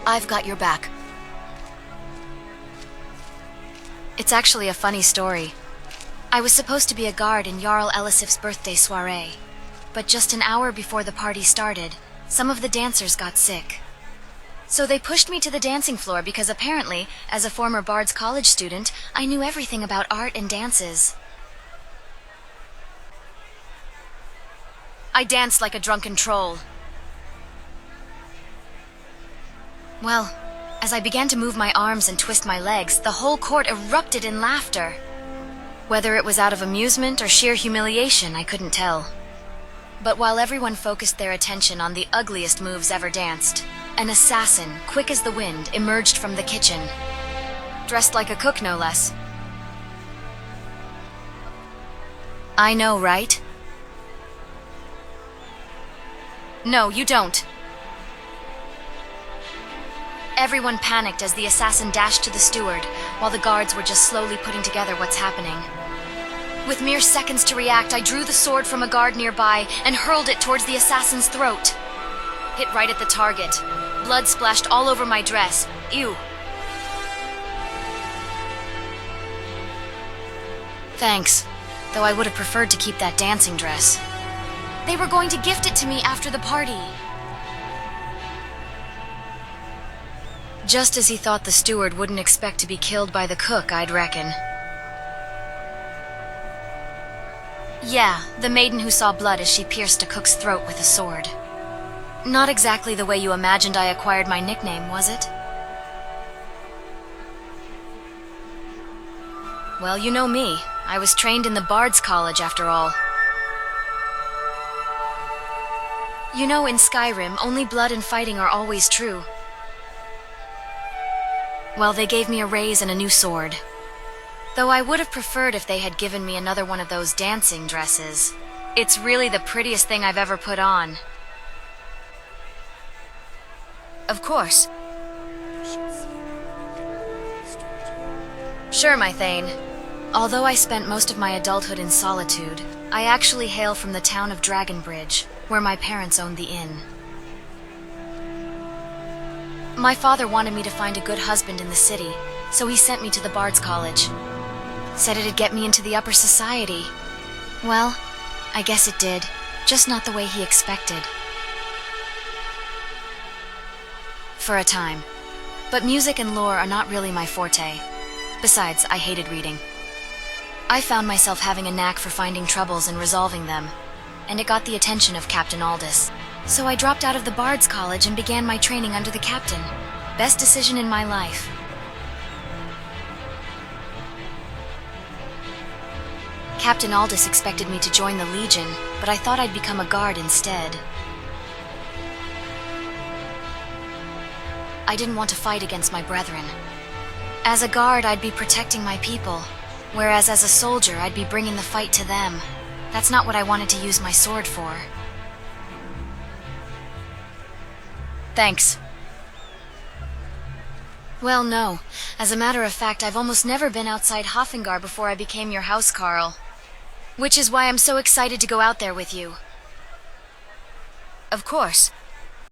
I've got your back. It's actually a funny story. I was supposed to be a guard in Jarl Elisif's birthday soiree, but just an hour before the party started, some of the dancers got sick. So they pushed me to the dancing floor because apparently, as a former Bard's College student, I knew everything about art and dances. I danced like a drunken troll. Well, as I began to move my arms and twist my legs, the whole court erupted in laughter. Whether it was out of amusement or sheer humiliation, I couldn't tell. But while everyone focused their attention on the ugliest moves ever danced, an assassin, quick as the wind, emerged from the kitchen. Dressed like a cook, no less. I know, right? No, you don't. Everyone panicked as the assassin dashed to the steward, while the guards were just slowly putting together what's happening. With mere seconds to react, I drew the sword from a guard nearby and hurled it towards the assassin's throat. Hit right at the target. Blood splashed all over my dress. Ew. Thanks, though I would have preferred to keep that dancing dress. They were going to gift it to me after the party. Just as he thought the steward wouldn't expect to be killed by the cook, I'd reckon. Yeah, the maiden who saw blood as she pierced a cook's throat with a sword. Not exactly the way you imagined I acquired my nickname, was it? Well, you know me. I was trained in the Bard's College, after all. You know, in Skyrim, only blood and fighting are always true. Well, they gave me a raise and a new sword. Though I would have preferred if they had given me another one of those dancing dresses. It's really the prettiest thing I've ever put on. Of course. Sure, my Thane. Although I spent most of my adulthood in solitude, I actually hail from the town of Dragonbridge, where my parents owned the inn. My father wanted me to find a good husband in the city, so he sent me to the Bard's College. Said it'd get me into the upper society. Well, I guess it did, just not the way he expected. For a time. But music and lore are not really my forte. Besides, I hated reading. I found myself having a knack for finding troubles and resolving them, and it got the attention of Captain Aldous. So I dropped out of the Bard's College and began my training under the captain. Best decision in my life. Captain Aldous expected me to join the Legion, but I thought I'd become a guard instead. I didn't want to fight against my brethren. As a guard, I'd be protecting my people, whereas as a soldier, I'd be bringing the fight to them. That's not what I wanted to use my sword for. Thanks. Well, no. As a matter of fact, I've almost never been outside Hofengar before I became your housecarl. Which is why I'm so excited to go out there with you. Of course.